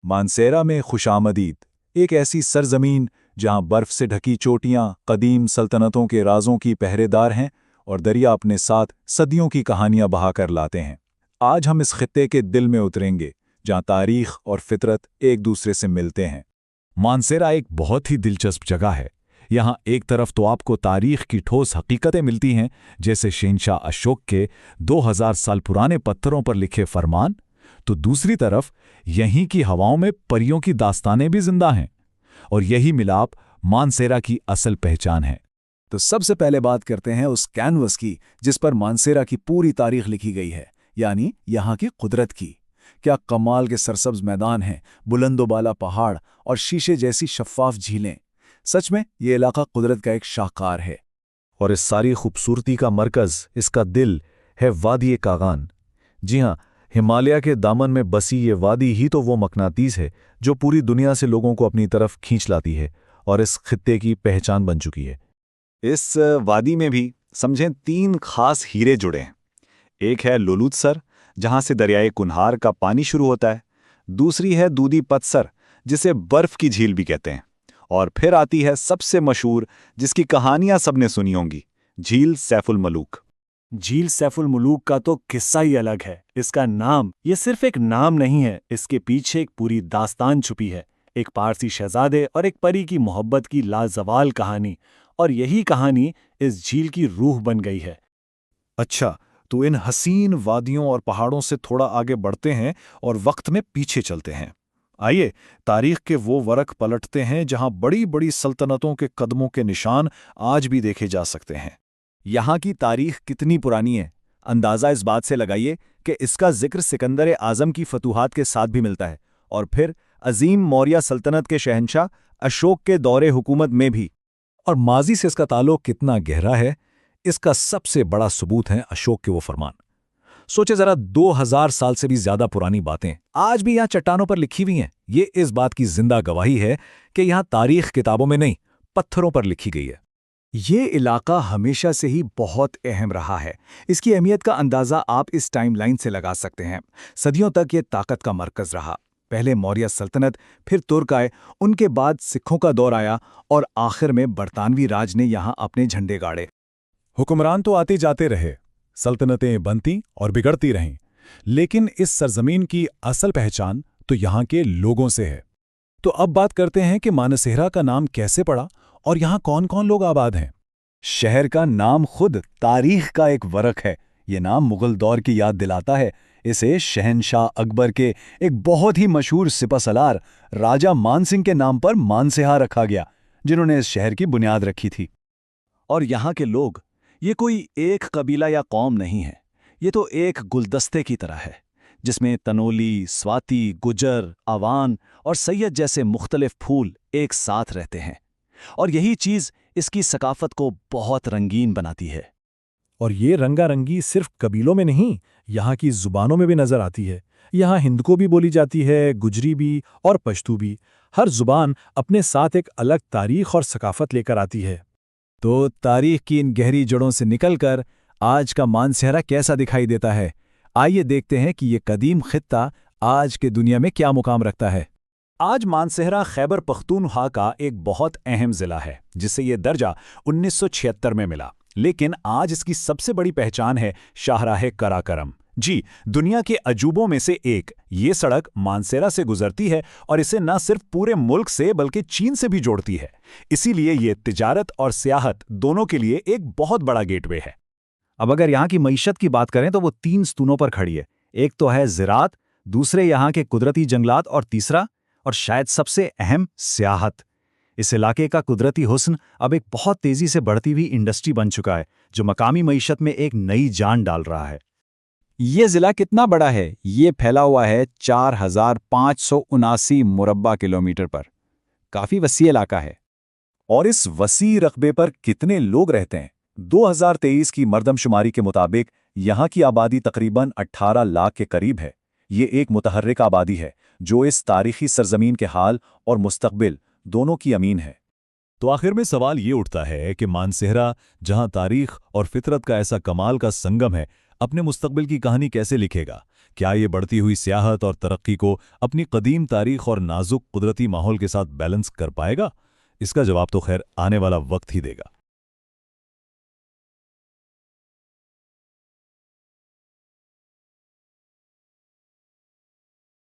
मानसेरा में खुशामदीद, एक ऐसी सरजमीन जहां बर्फ से ढकी चोटियां कदीम सल्तनतों के राजों की पहरेदार हैं और दरिया अपने साथ सदियों की कहानियां बहाकर लाते हैं। आज हम इस खित्ते के दिल में उतरेंगे जहां तारीख और फितरत एक दूसरे से मिलते हैं। मानसेरा एक बहुत ही दिलचस्प जगह है। यहाँ एक तरफ तो आपको तारीख की ठोस हकीकतें मिलती हैं, जैसे शहंशाह अशोक के 2000 साल पुराने पत्थरों पर लिखे फरमान, तो दूसरी तरफ यहीं की हवाओं में परियों की दास्तानें भी जिंदा हैं। और यही मिलाप मानसेरा की असल पहचान है। तो सबसे पहले बात करते हैं उस कैनवस की जिस पर मानसेरा की पूरी तारीख लिखी गई है, यानी यहाँ की कुदरत की। क्या कमाल के सरसब्ज मैदान हैं, बुलंदोबाला पहाड़ और शीशे जैसी शफ्फाफ झीलें। सच में ये इलाका कुदरत का एक शाहकार है। और इस सारी खूबसूरती का मरकज़, इसका दिल है वादी कागान। जी हाँ, हिमालय के दामन में बसी ये वादी ही तो वो मकनातीस है जो पूरी दुनिया से लोगों को अपनी तरफ खींच लाती है और इस खित्ते की पहचान बन चुकी है। इस वादी में भी समझें 3 खास हीरे जुड़े हैं। एक है लोलूतसर, जहां से दरियाए कुन्हार का पानी शुरू होता है। दूसरी है दूधी पतसर, जिसे बर्फ की झील भी कहते हैं। और फिर आती है सबसे मशहूर, जिसकी कहानियां सबने सुनी होंगी, झील सैफुल मलूक। झील सैफुल मुलूक का तो किस्सा ही अलग है। इसका नाम ये सिर्फ एक नाम नहीं है, इसके पीछे एक पूरी दास्तान छुपी है। एक पारसी शहजादे और एक परी की मोहब्बत की लाजवाल कहानी, और यही कहानी इस झील की रूह बन गई है। अच्छा, तो इन हसीन वादियों और पहाड़ों से थोड़ा आगे बढ़ते हैं और वक्त में पीछे चलते हैं। आइए तारीख के वो वरक पलटते हैं जहां बड़ी बड़ी सल्तनतों के कदमों के निशान आज भी देखे जा सकते हैं। यहाँ की तारीख कितनी पुरानी है, अंदाज़ा इस बात से लगाइए कि इसका जिक्र सिकंदर आज़म की फतूहात के साथ भी मिलता है, और फिर अजीम मौर्य सल्तनत के शहंशाह अशोक के दौरे हुकूमत में भी। और माजी से इसका ताल्लुक कितना गहरा है, इसका सबसे बड़ा सबूत है अशोक के वो फरमान। सोचे जरा, 2000 साल से भी ज्यादा पुरानी बातें आज भी यहाँ चट्टानों पर लिखी हुई हैं। ये इस बात की जिंदा गवाही है कि यहाँ तारीख किताबों में नहीं, पत्थरों पर लिखी गई है। ये इलाका हमेशा से ही बहुत अहम रहा है। इसकी अहमियत का अंदाज़ा आप इस टाइमलाइन से लगा सकते हैं। सदियों तक ये ताकत का मरकज़ रहा। पहले मौर्य सल्तनत, फिर तुर्क आए, उनके बाद सिखों का दौर आया और आखिर में बरतानवी राज ने यहाँ अपने झंडे गाड़े। हुक्मरान तो आते जाते रहे, सल्तनतें बनती और बिगड़ती रहीं, लेकिन इस सरजमीन की असल पहचान तो यहाँ के लोगों से है। तो अब बात करते हैं कि मानसेरा का नाम कैसे पड़ा और यहाँ कौन कौन लोग आबाद हैं। शहर का नाम खुद तारीख का एक वरक है। ये नाम मुगल दौर की याद दिलाता है। इसे शहंशाह अकबर के एक बहुत ही मशहूर सिपहसालार राजा मानसिंह के नाम पर मानसेहा रखा गया, जिन्होंने इस शहर की बुनियाद रखी थी। और यहाँ के लोग, ये कोई एक कबीला या कौम नहीं है, ये तो एक गुलदस्ते की तरह है, जिसमें तनोली, स्वाति, गुजर, अवान और सैयद जैसे मुख्तलिफ फूल एक साथ रहते हैं। और यही चीज़ इसकी सकाफत को बहुत रंगीन बनाती है। और ये रंगारंगी सिर्फ कबीलों में नहीं, यहाँ की जुबानों में भी नजर आती है। यहाँ हिंदको भी बोली जाती है, गुजरी भी और पश्तू भी। हर जुबान अपने साथ एक अलग तारीख और सकाफत लेकर आती है। तो तारीख की इन गहरी जड़ों से निकलकर आज का मानसेरा कैसा दिखाई देता है, आइए देखते हैं कि ये कदीम खित्ता आज के दुनिया में क्या मुकाम रखता है। आज मानसेरा खैबर पख्तूनख्वा का एक बहुत अहम ज़िला है, जिसे ये दर्जा 1976 में मिला। लेकिन आज इसकी सबसे बड़ी पहचान है शाहराहे कराकरम। जी, दुनिया के अजूबों में से एक। ये सड़क मानसेरा से गुजरती है और इसे न सिर्फ पूरे मुल्क से बल्कि चीन से भी जोड़ती है। इसीलिए ये तिजारत और सियाहत दोनों के लिए एक बहुत बड़ा गेटवे है। अब अगर यहाँ की मईशत की बात करें तो वो 3 स्तूनों पर खड़ी है। एक तो है ज़राअत, दूसरे यहाँ के कुदरती जंगलात, और तीसरा और शायद सबसे अहम, सियाहत। इस इलाके का कुदरती हुस्न अब एक बहुत तेजी से बढ़ती हुई इंडस्ट्री बन चुका है, जो मकामी मईशत में एक नई जान डाल रहा है। ये ज़िला कितना बड़ा है? ये फैला हुआ है 4579 मुरब्बा किलोमीटर पर। काफ़ी वसी इलाका है। और इस वसी रकबे पर कितने लोग रहते हैं? 2023 की मर्दमशुमारी के मुताबिक यहाँ की आबादी तकरीबन 18 लाख के करीब है। ये एक मुतहर्रिक आबादी है जो इस तारीखी सरजमीन के हाल और मुस्तकबिल दोनों की अमीन है। तो आखिर में सवाल ये उठता है कि मानसेरा, जहां तारीख और फितरत का ऐसा कमाल का संगम है, अपने मुस्तकबिल की कहानी कैसे लिखेगा? کیا یہ بڑھتی ہوئی سیاحت اور ترقی کو اپنی قدیم تاریخ اور نازک قدرتی ماحول کے ساتھ بیلنس کر پائے گا؟ اس کا جواب تو خیر آنے والا وقت ہی دے گا۔